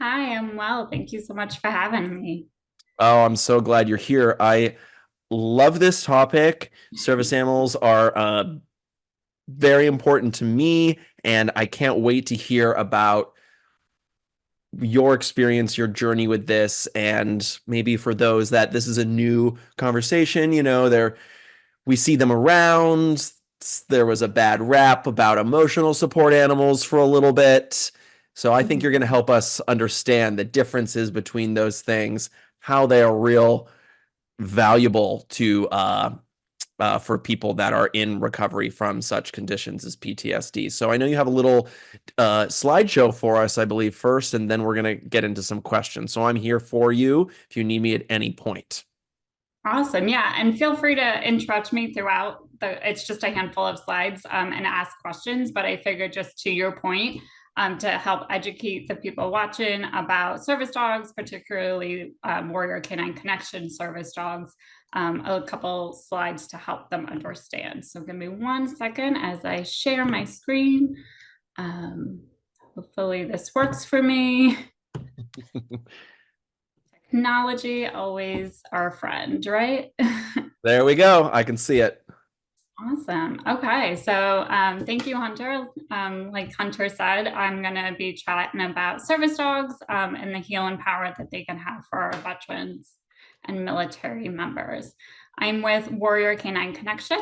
Hi, I'm well. Thank you so much for having me. Oh, I'm so glad you're here. I love this topic. Service animals are very important to me, and I can't wait to hear about your experience, your journey with this, and maybe for those that this is a new conversation, we see them around. There was a bad rap about emotional support animals for a little bit. So I think you're going to help us understand the differences between those things, how they are real valuable to for people that are in recovery from such conditions as PTSD. So I know you have a little slideshow for us, I believe, first, and then we're going to get into some questions. So I'm here for you if you need me at any point. Awesome. Yeah. And feel free to interrupt me throughout it's just a handful of slides and ask questions. But I figured just to your point, to help educate the people watching about service dogs, particularly Warrior Canine Connection service dogs, a couple slides to help them understand. So give me 1 second as I share my screen. Um, Hopefully this works for me. Technology always our friend, right? There we go. I can see it. Awesome. Okay. So thank you, Hunter. Like Hunter said, I'm going to be chatting about service dogs and the healing power that they can have for our veterans and military members. I'm with Warrior Canine Connection.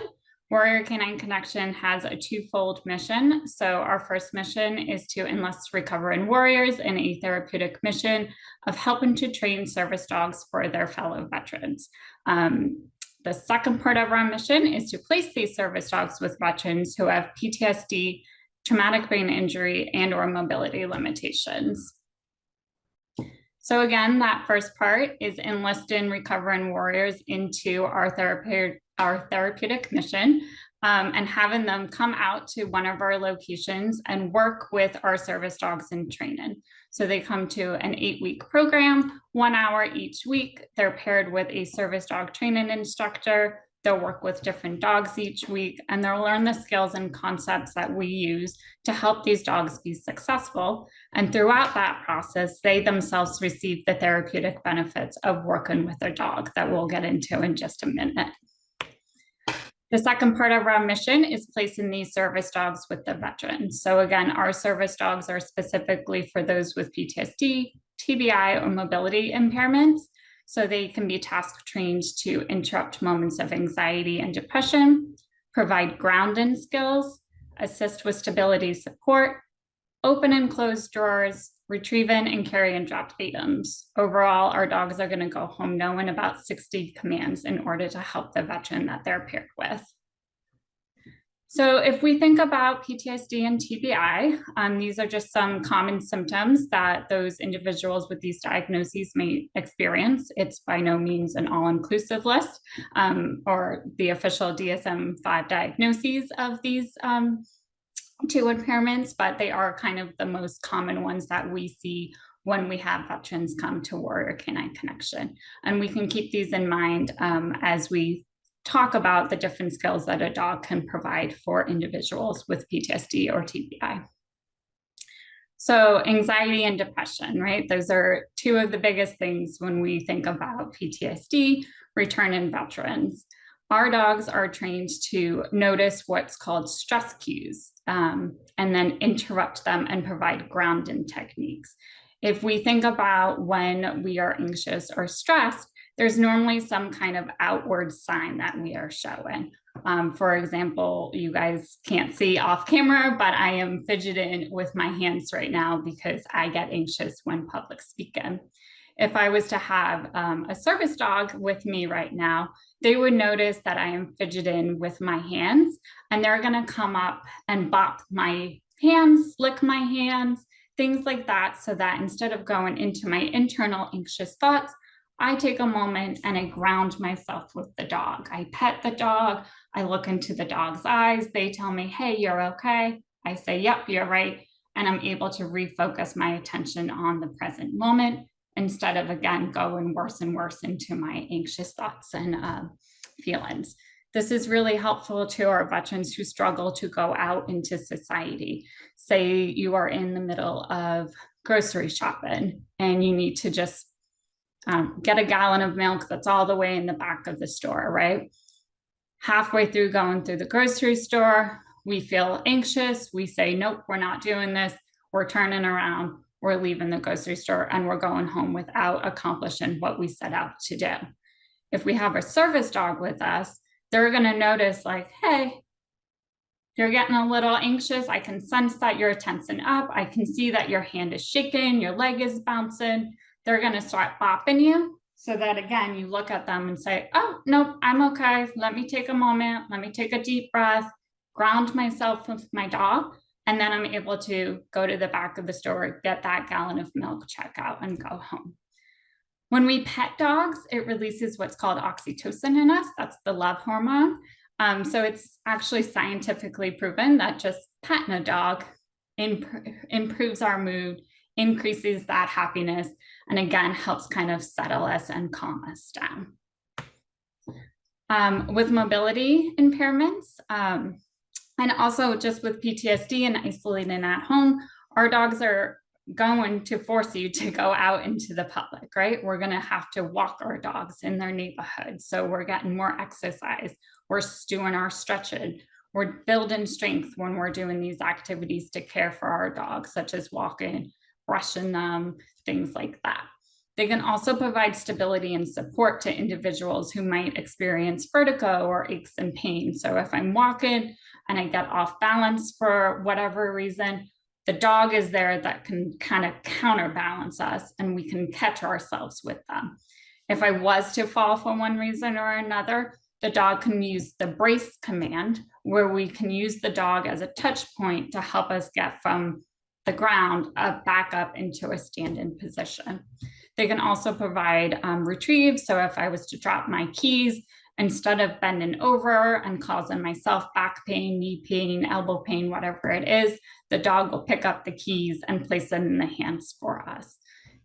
Warrior Canine Connection has a twofold mission. So, our first mission is to enlist recovering warriors in a therapeutic mission of helping to train service dogs for their fellow veterans. The second part of our mission is to place these service dogs with veterans who have PTSD, traumatic brain injury, and or mobility limitations. So again, that first part is enlisting recovering warriors into our therapeutic mission, and having them come out to one of our locations and work with our service dogs in training. So they come to an 8-week program, 1 hour each week. They're paired with a service dog training instructor. They'll work with different dogs each week, and they'll learn the skills and concepts that we use to help these dogs be successful. And throughout that process, they themselves receive the therapeutic benefits of working with their dog that we'll get into in just a minute. The second part of our mission is placing these service dogs with the veterans. So again, our service dogs are specifically for those with PTSD, TBI, or mobility impairments. So they can be task trained to interrupt moments of anxiety and depression, provide grounding skills, assist with stability support, open and close drawers, retrieving and carrying dropped items. Overall, our dogs are going to go home knowing about 60 commands in order to help the veteran that they're paired with. So if we think about PTSD and TBI, these are just some common symptoms that those individuals with these diagnoses may experience. It's by no means an all-inclusive list, or the official DSM-5 diagnoses of these two impairments, but they are kind of the most common ones that we see when we have veterans come to Warrior Canine Connection. And we can keep these in mind as we talk about the different skills that a dog can provide for individuals with PTSD or TBI. So anxiety and depression, right? Those are two of the biggest things when we think about PTSD, returning veterans. Our dogs are trained to notice what's called stress cues, and then interrupt them and provide grounding techniques. If we think about when we are anxious or stressed, there's normally some kind of outward sign that we are showing. For example, you guys can't see off camera, but I am fidgeting with my hands right now because I get anxious when public speaking. If I was to have a service dog with me right now, they would notice that I am fidgeting with my hands, and they're going to come up and bop my hands, lick my hands, things like that, so that instead of going into my internal anxious thoughts, I take a moment and I ground myself with the dog. I pet the dog. I look into the dog's eyes. They tell me, hey, you're okay. I say, yep, you're right. And I'm able to refocus my attention on the present moment instead of, again, going worse and worse into my anxious thoughts and feelings. This is really helpful to our veterans who struggle to go out into society. Say you are in the middle of grocery shopping and you need to just get a gallon of milk that's all the way in the back of the store, right? Halfway through going through the grocery store, we feel anxious. We say, nope, we're not doing this. We're turning around, we're leaving the grocery store, and we're going home without accomplishing what we set out to do. If we have a service dog with us, they're going to notice like, hey, you're getting a little anxious. I can sense that you're tensing up. I can see that your hand is shaking, your leg is bouncing. They're going to start bopping you so that, again, you look at them and say, oh, nope, I'm okay. Let me take a moment. Let me take a deep breath, ground myself with my dog, and then I'm able to go to the back of the store, get that gallon of milk, check out, and go home. When we pet dogs, it releases what's called oxytocin in us. That's the love hormone. So it's actually scientifically proven that just petting a dog improves our mood, increases that happiness, and again, helps kind of settle us and calm us down. With mobility impairments, and also just with PTSD and isolating at home, our dogs are going to force you to go out into the public, right? We're going to have to walk our dogs in their neighborhood. So we're getting more exercise. We're doing our stretching. We're building strength when we're doing these activities to care for our dogs, such as walking, brushing them, things like that. They can also provide stability and support to individuals who might experience vertigo or aches and pain. So if I'm walking and I get off balance for whatever reason, the dog is there that can kind of counterbalance us and we can catch ourselves with them. If I was to fall for one reason or another, the dog can use the brace command, where we can use the dog as a touch point to help us get from the ground back up into a stand-in position. They can also provide retrieve. So if I was to drop my keys, instead of bending over and causing myself back pain, knee pain, elbow pain, whatever it is, the dog will pick up the keys and place them in the hands for us.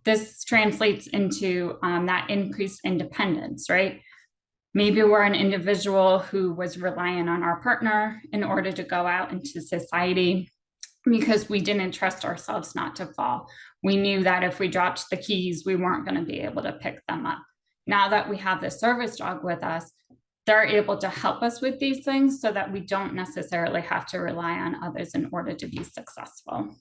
This translates into that increased independence, right? Maybe we're an individual who was relying on our partner in order to go out into society because we didn't trust ourselves not to fall. We knew that if we dropped the keys, we weren't going to be able to pick them up. Now that we have the service dog with us, they're able to help us with these things so that we don't necessarily have to rely on others in order to be successful.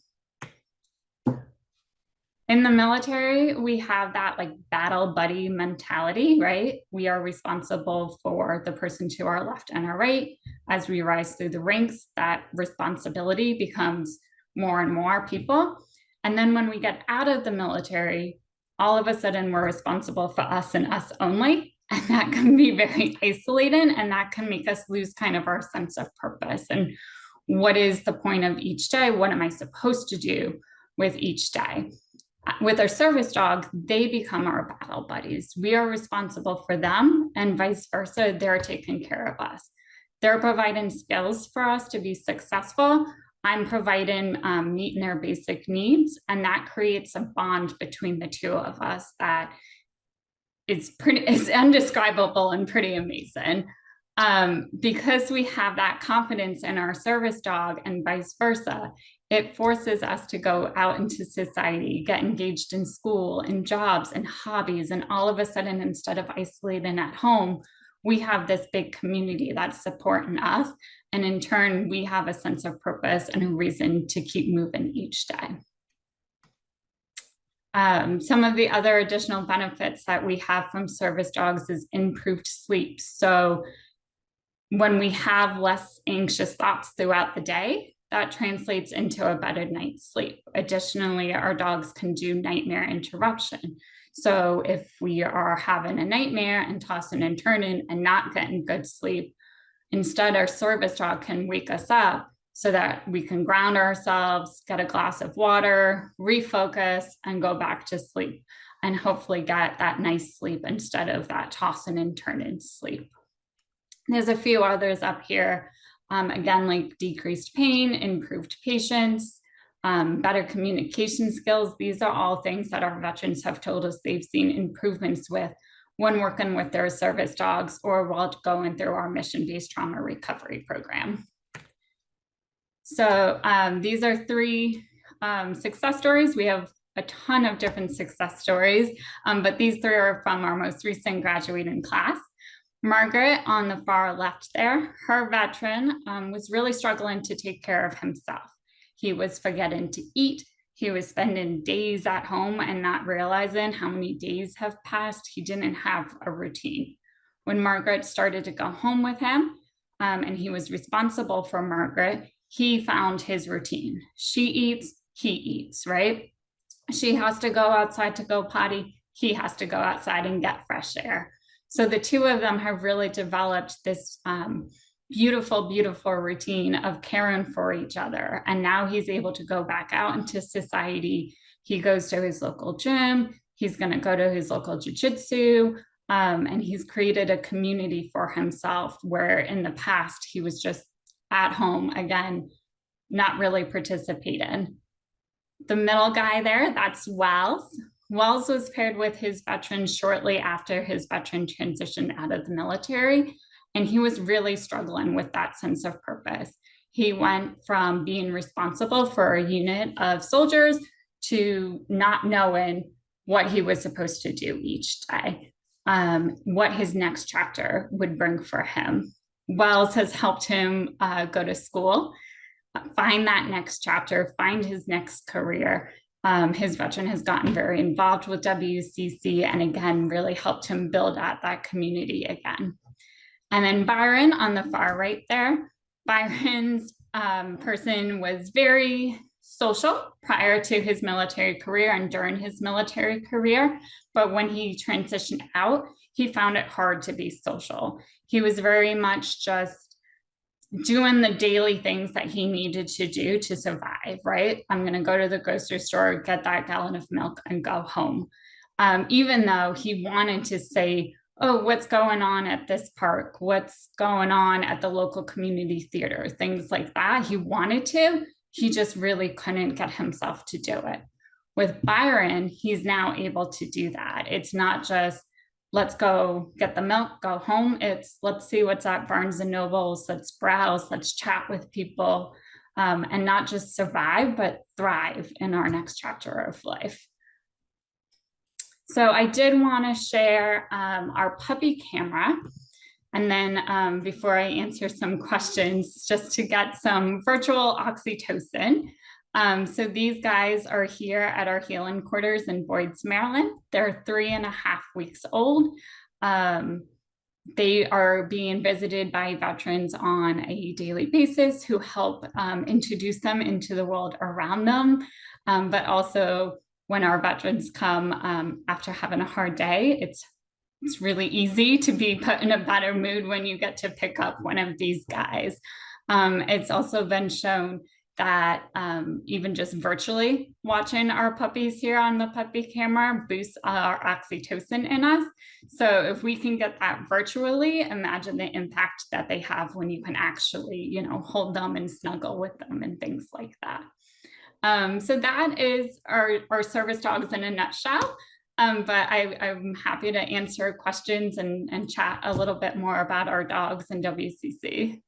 In the military, we have that like battle buddy mentality, right? We are responsible for the person to our left and our right. As we rise through the ranks, that responsibility becomes more and more people. And then when we get out of the military, all of a sudden we're responsible for us and us only. And that can be very isolating, and that can make us lose kind of our sense of purpose. And what is the point of each day? What am I supposed to do with each day? With our service dog, they become our battle buddies. We are responsible for them, and vice versa, they're taking care of us. They're providing skills for us to be successful. I'm providing meeting their basic needs, and that creates a bond between the two of us that it's indescribable and pretty amazing. Because we have that confidence in our service dog and vice versa, it forces us to go out into society, get engaged in school and jobs and hobbies. And all of a sudden, instead of isolating at home, we have this big community that's supporting us. And in turn, we have a sense of purpose and a reason to keep moving each day. Some of the other additional benefits that we have from service dogs is improved sleep. So when we have less anxious thoughts throughout the day, that translates into a better night's sleep. Additionally, our dogs can do nightmare interruption. So if we are having a nightmare and tossing and turning and not getting good sleep, instead our service dog can wake us up so that we can ground ourselves, get a glass of water, refocus, and go back to sleep, and hopefully get that nice sleep instead of that tossing and turning sleep. There's a few others up here. Again, like decreased pain, improved patience, better communication skills. These are all things that our veterans have told us they've seen improvements with when working with their service dogs or while going through our mission-based trauma recovery program. So these are 3 success stories. We have a ton of different success stories, but these three are from our most recent graduating class. Margaret on the far left there, her veteran was really struggling to take care of himself. He was forgetting to eat. He was spending days at home and not realizing how many days have passed. He didn't have a routine. When Margaret started to go home with him, and he was responsible for Margaret, he found his routine. She eats, he eats, right? She has to go outside to go potty. He has to go outside and get fresh air. So the two of them have really developed this beautiful, beautiful routine of caring for each other. And now he's able to go back out into society. He goes to his local gym. He's going to go to his local jujitsu. And he's created a community for himself where in the past he was just at home, again, not really participating. The middle guy there, that's Wells. Wells was paired with his veteran shortly after his veteran transitioned out of the military, and he was really struggling with that sense of purpose. He went from being responsible for a unit of soldiers to not knowing what he was supposed to do each day, what his next chapter would bring for him. Wells has helped him go to school, find that next chapter, find his next career. His veteran has gotten very involved with WCC and again, really helped him build out that community again. And then Byron on the far right there, Byron's person was very social prior to his military career and during his military career. But when he transitioned out, he found it hard to be social. He was very much just doing the daily things that he needed to do to survive, right? I'm going to go to the grocery store, get that gallon of milk and go home. Even though he wanted to say, oh, what's going on at this park? What's going on at the local community theater? Things like that. He wanted to, he just really couldn't get himself to do it. With Byron, he's now able to do that. It's not just, let's go get the milk, go home. It's let's see what's at Barnes and Nobles, let's browse, let's chat with people, and not just survive, but thrive in our next chapter of life. So I did want to share our puppy camera. And then before I answer some questions, just to get some virtual oxytocin. So these guys are here at our healing quarters in Boyd's, Maryland. They're 3.5 weeks old. They are being visited by veterans on a daily basis who help introduce them into the world around them. But also when our veterans come after having a hard day, it's really easy to be put in a better mood when you get to pick up one of these guys. It's also been shown that even just virtually watching our puppies here on the puppy camera boosts our oxytocin in us. So if we can get that virtually, imagine the impact that they have when you can actually, hold them and snuggle with them and things like that. So that is our service dogs in a nutshell. But I'm happy to answer questions and chat a little bit more about our dogs and WCC.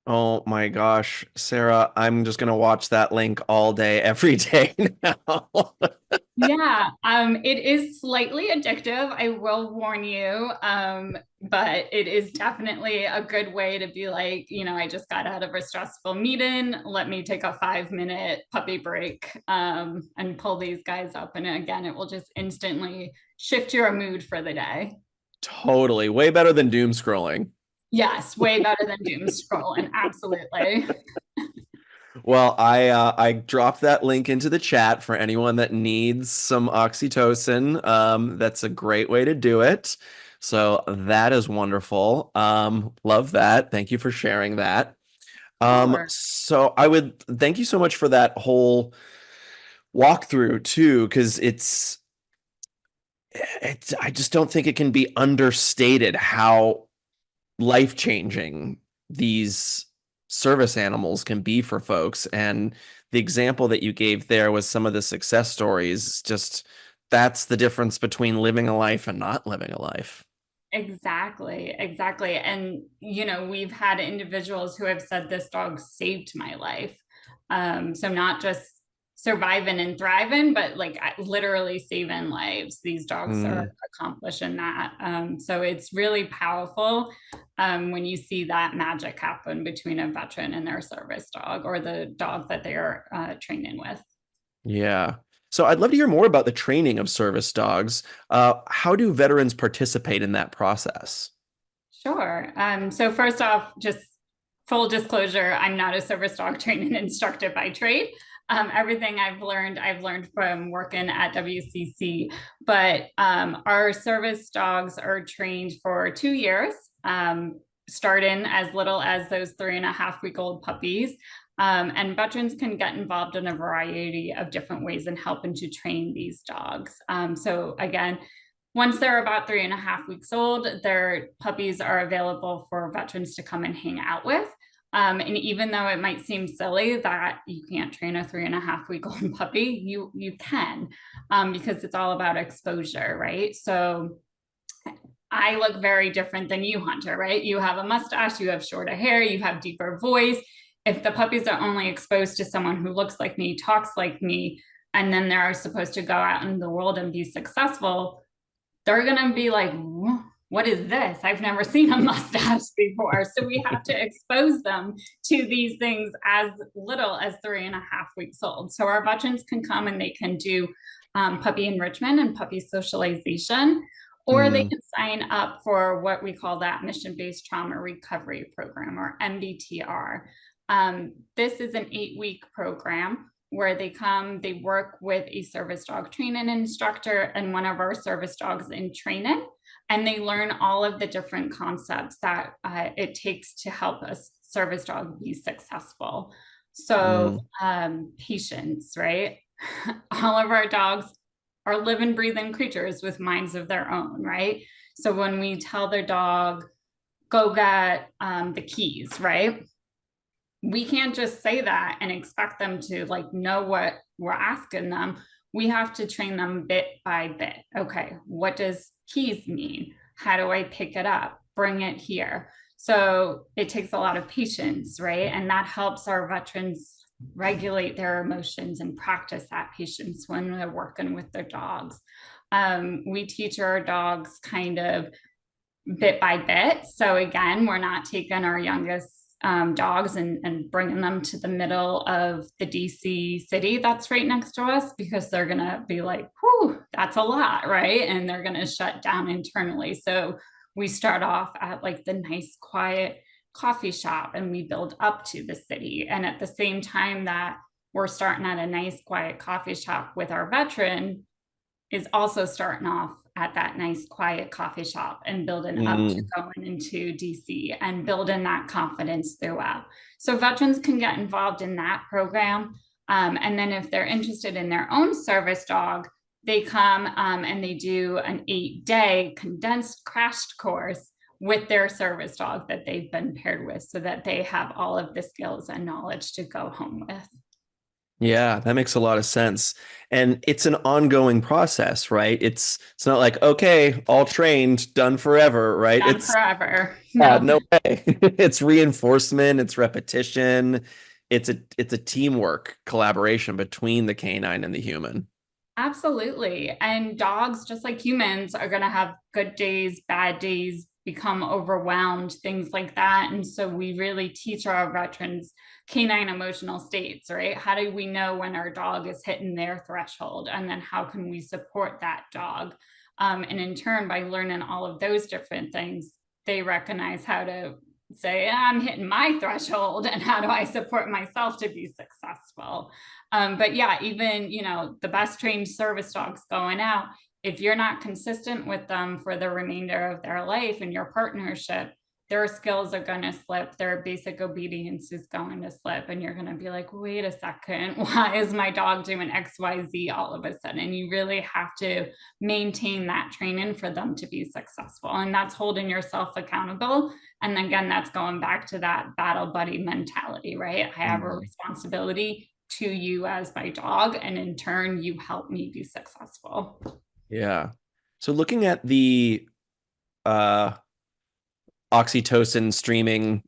Oh my gosh, Sarah, I'm just going to watch that link all day, every day now. Yeah, it is slightly addictive, I will warn you, but it is definitely a good way to be like, I just got out of a stressful meeting, let me take a 5-minute puppy break and pull these guys up. And again, it will just instantly shift your mood for the day. Totally. Way better than doom scrolling. Yes, way better than doom scrolling. Absolutely. Well, I dropped that link into the chat for anyone that needs some oxytocin. That's a great way to do it. So that is wonderful. Love that. Thank you for sharing that. Sure. So I would thank you so much for that whole walkthrough too, because it's I just don't think it can be understated how life-changing these service animals can be for folks. And the example that you gave there was some of the success stories. Just that's the difference between living a life and not living a life. Exactly. And, we've had individuals who have said this dog saved my life. So not just surviving and thriving, but like literally saving lives. These dogs are Mm. accomplishing that. So it's really powerful when you see that magic happen between a veteran and their service dog or the dog that they are training with. Yeah. So I'd love to hear more about the training of service dogs. How do veterans participate in that process? Sure. So first off, just full disclosure, I'm not a service dog training instructor by trade. Everything I've learned from working at WCC. But our service dogs are trained for 2 years, starting as little as those 3.5-week-old puppies. And veterans can get involved in a variety of different ways in helping to train these dogs. So again, once they're about 3.5 weeks old, their puppies are available for veterans to come and hang out with. And even though it might seem silly that you can't train a 3.5-week-old puppy, you can, because it's all about exposure, right? So I look very different than you, Hunter, right? You have a mustache, you have shorter hair, you have deeper voice. If the puppies are only exposed to someone who looks like me, talks like me, and then they're supposed to go out in the world and be successful, they're going to be like, what is this? I've never seen a mustache before. So we have to expose them to these things as little as 3.5 weeks old. So our veterans can come and they can do puppy enrichment and puppy socialization, or they Mm. can sign up for what we call that mission-based trauma recovery program, or MBTR. This is an 8-week program where they come, they work with a service dog training instructor and one of our service dogs in training, and they learn all of the different concepts that it takes to help a service dog be successful. So, Mm. patience, right? All of our dogs are living, breathing creatures with minds of their own, right? So when we tell their dog, go get the keys, right? We can't just say that and expect them to like know what we're asking them. We have to train them bit by bit. Okay, what does keys mean? How do I pick it up? Bring it here. So it takes a lot of patience, right? And that helps our veterans regulate their emotions and practice that patience when they're working with their dogs. We teach our dogs kind of bit by bit. So again, we're not taking our youngest dogs and bringing them to the middle of the DC city that's right next to us, because they're going to be like, whew, that's a lot, right? And they're going to shut down internally. So we start off at like the nice, quiet coffee shop and we build up to the city. And at the same time that we're starting at a nice, quiet coffee shop with our veteran, is also starting off at that nice quiet coffee shop and building up to Mm. going into DC and building that confidence throughout. So veterans can get involved in that program. And then if they're interested in their own service dog, they come and they do an 8-day condensed crashed course with their service dog that they've been paired with, so that they have all of the skills and knowledge to go home with. Yeah, that makes a lot of sense. And it's an ongoing process, right? It's not like, okay, all trained, done forever, right? Done It's forever. yeah, No. no way. It's reinforcement, it's repetition, it's a teamwork collaboration between the canine and the human. Absolutely. And dogs, just like humans, are going to have good days, bad days, become overwhelmed, things like that. And so we really teach our veterans canine emotional states, right? How do we know when our dog is hitting their threshold? And then how can we support that dog? And in turn, by learning all of those different things, they recognize how to say, I'm hitting my threshold, and how do I support myself to be successful? But yeah, even, the best trained service dogs going out, if you're not consistent with them for the remainder of their life in your partnership, their skills are going to slip, their basic obedience is going to slip, and you're going to be like, wait a second, why is my dog doing XYZ all of a sudden? You really have to maintain that training for them to be successful. And that's holding yourself accountable. And again, that's going back to that battle buddy mentality, right? I have a Mm. responsibility to you as my dog, and in turn, you help me be successful. Yeah. So looking at the uh oxytocin streaming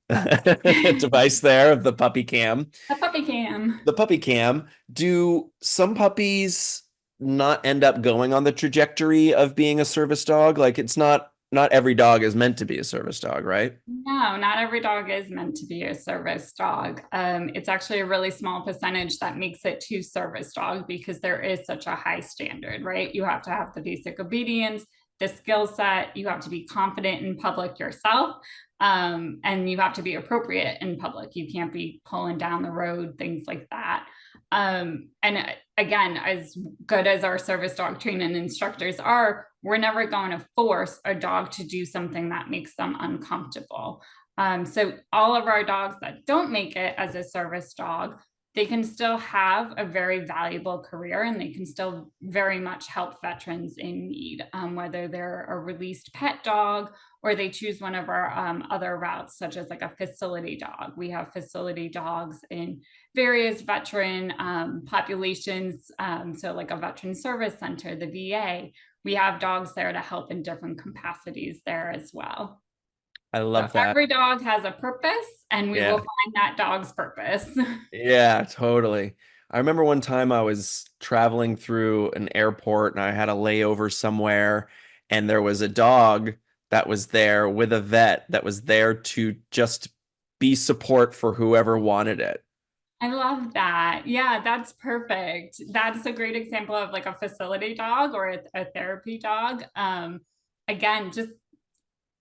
device there of the puppy cam. The puppy cam. The puppy cam, do some puppies not end up going on the trajectory of being a service dog? Like it's not every dog is meant to be a service dog, right? No, not every dog is meant to be a service dog. It's actually a really small percentage that makes it to service dog because there is such a high standard, right? You have to have the basic obedience, the skill set, you have to be confident in public yourself, and you have to be appropriate in public. You can't be pulling down the road, things like that. And again, as good as our service dog training instructors are, we're never going to force a dog to do something that makes them uncomfortable. So all of our dogs that don't make it as a service dog, they can still have a very valuable career and they can still very much help veterans in need, whether they're a released pet dog or they choose one of our other routes, such as like a facility dog. We have facility dogs in various veteran populations. So like a veteran service center, the VA, we have dogs there to help in different capacities there as well. I So love that. every dog has a purpose and we will Yeah. find that dog's purpose. Yeah, totally. I remember one time I was traveling through an airport and I had a layover somewhere, and there was a dog that was there with a vet that was there to just be support for whoever wanted it. I love that. Yeah, that's perfect. That's a great example of like a facility dog or a therapy dog. Again, just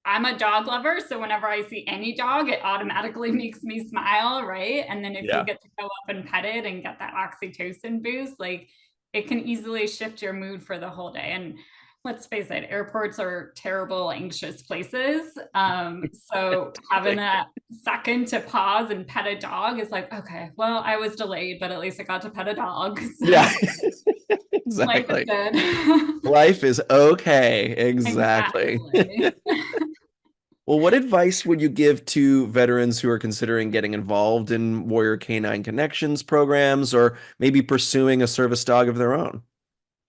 I'm a dog lover, so whenever I see any dog, it automatically makes me smile, right? And then if you Yeah. get to go up and pet it and get that oxytocin boost, like it can easily shift your mood for the whole day. And let's face it, airports are terrible, anxious places. So having that second to pause and pet a dog is like, okay, well, I was delayed, but at least I got to pet a dog. Yeah, So life is exactly. good. Life is okay. Exactly. Exactly. Well, what advice would you give to veterans who are considering getting involved in Warrior Canine Connections programs or maybe pursuing a service dog of their own?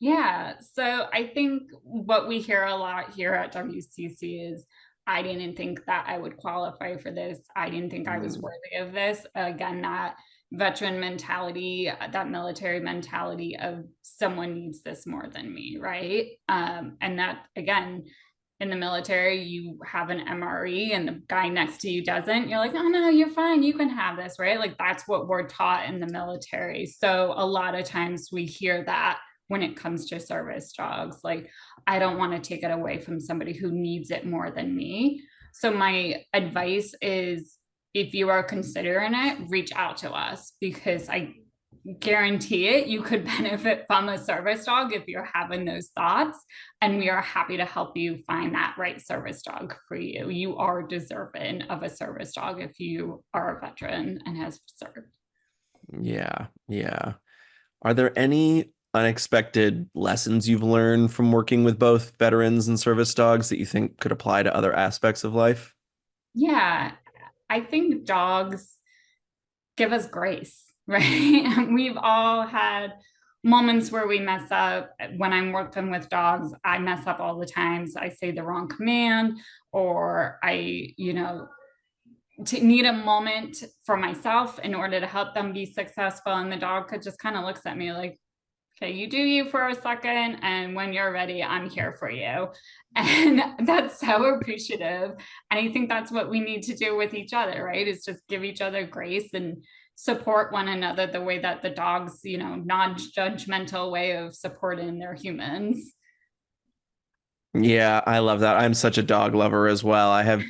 Yeah. So I think what we hear a lot here at WCC is I didn't think that I would qualify for this. I didn't think I was Mm. worthy of this. Again, that veteran mentality, that military mentality of someone needs this more than me, right? And that, again, in the military, you have an MRE and the guy next to you doesn't. You're like, oh no, you're fine. You can have this, right? Like that's what we're taught in the military. So a lot of times we hear that when it comes to service dogs. Like, I don't want to take it away from somebody who needs it more than me. So, my advice is if you are considering it, reach out to us because I guarantee it, you could benefit from a service dog if you're having those thoughts. And we are happy to help you find that right service dog for you. You are deserving of a service dog if you are a veteran and has served. Yeah, yeah. Are there any unexpected lessons you've learned from working with both veterans and service dogs that you think could apply to other aspects of life? Yeah, I think dogs give us grace, right? We've all had moments where we mess up. When I'm working with dogs, I mess up all the times. I say the wrong command, or to need a moment for myself in order to help them be successful. And the dog could just kind of looks at me like, okay, you do you for a second. And when you're ready, I'm here for you. And that's so appreciative. And I think that's what we need to do with each other, right? Is just give each other grace and support one another the way that the dogs, non-judgmental way of supporting their humans. Yeah, I love that. I'm such a dog lover as well. I have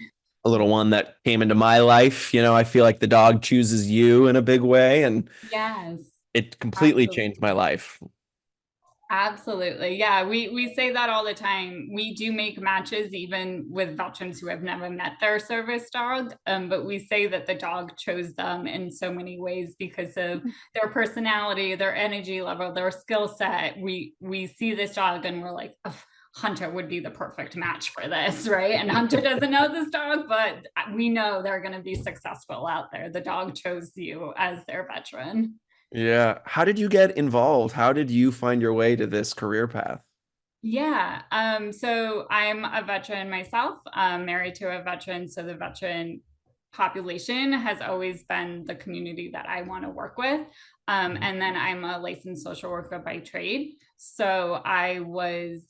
a little one that came into my life. I feel like the dog chooses you in a big way, and Yes, it completely changed my absolutely. life. Absolutely. Yeah, we say that all the time. We do make matches even with veterans who have never met their service dog. But we say that the dog chose them in so many ways because of their personality, their energy level, their skill set. We see this dog and we're like, oh, Hunter would be the perfect match for this, right? And Hunter doesn't know this dog, but we know they're going to be successful out there. The dog chose you as their veteran. Yeah. How did you get involved? How did you find your way to this career path? Yeah. So I'm a veteran myself, married to a veteran. So the veteran population has always been the community that I want to work with. And then I'm a licensed social worker by trade. So I was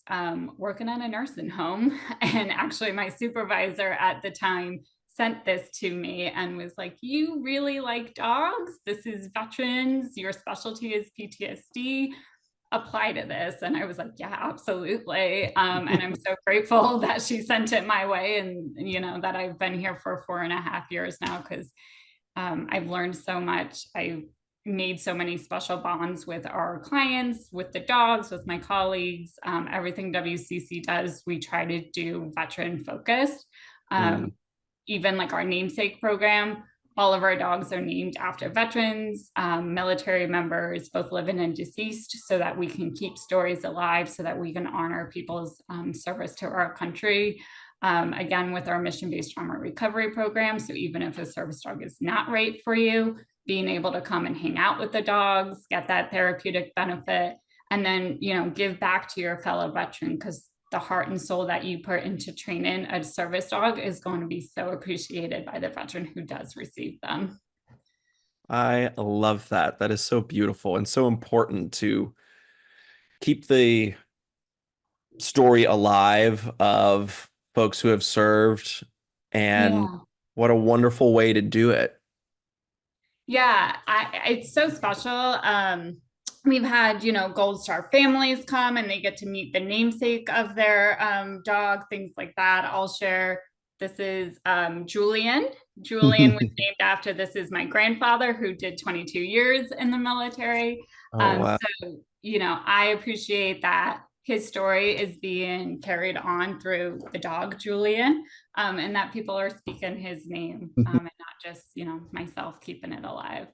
working in a nursing home, and actually, my supervisor at the time sent this to me and was like, "You really like dogs? This is veterans. Your specialty is PTSD. Apply to this." And I was like, yeah, absolutely. And I'm so grateful that she sent it my way, and that I've been here for 4.5 years now, because I've learned so much. I made so many special bonds with our clients, with the dogs, with my colleagues. Everything WCC does, we try to do veteran focused. Mm. Even like our namesake program, all of our dogs are named after veterans, military members, both living and deceased, so that we can keep stories alive, so that we can honor people's service to our country. Again, with our mission-based trauma recovery program. So even if a service dog is not right for you, being able to come and hang out with the dogs, get that therapeutic benefit, and then, give back to your fellow veteran, because the heart and soul that you put into training a service dog is going to be so appreciated by the veteran who does receive them. I love that. That is so beautiful and so important to keep the story alive of folks who have served, and Yeah. what a wonderful way to do it. Yeah, it's so special. We've had, Gold Star families come and they get to meet the namesake of their dog, things like that. I'll share. This is Julian. Julian was named after, this is my grandfather who did 22 years in the military. Oh, wow. So, I appreciate that his story is being carried on through the dog, Julian, and that people are speaking his name, and not just, myself keeping it alive.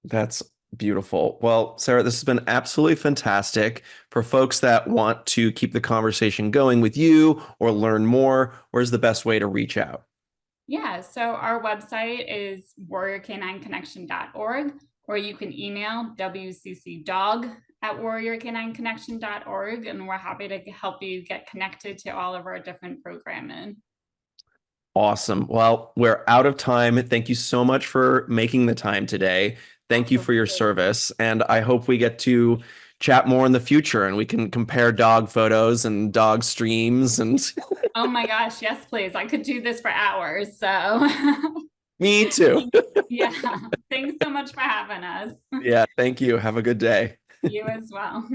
That's beautiful. Well, Sarah, this has been absolutely fantastic. For folks that want to keep the conversation going with you or learn more, where's the best way to reach out? Yeah, so our website is warriorcanineconnection.org, or you can email wccdog@warriorcanineconnection.org, and we're happy to help you get connected to all of our different programming. Awesome. Well, we're out of time. Thank you so much for making the time today. Thank you for your Absolutely. service. And I hope we get to chat more in the future and we can compare dog photos and dog streams. And Oh my gosh, yes, please. I could do this for hours. So, me too. yeah, thanks so much for having us. Yeah. Thank you. Have a good day. You as well.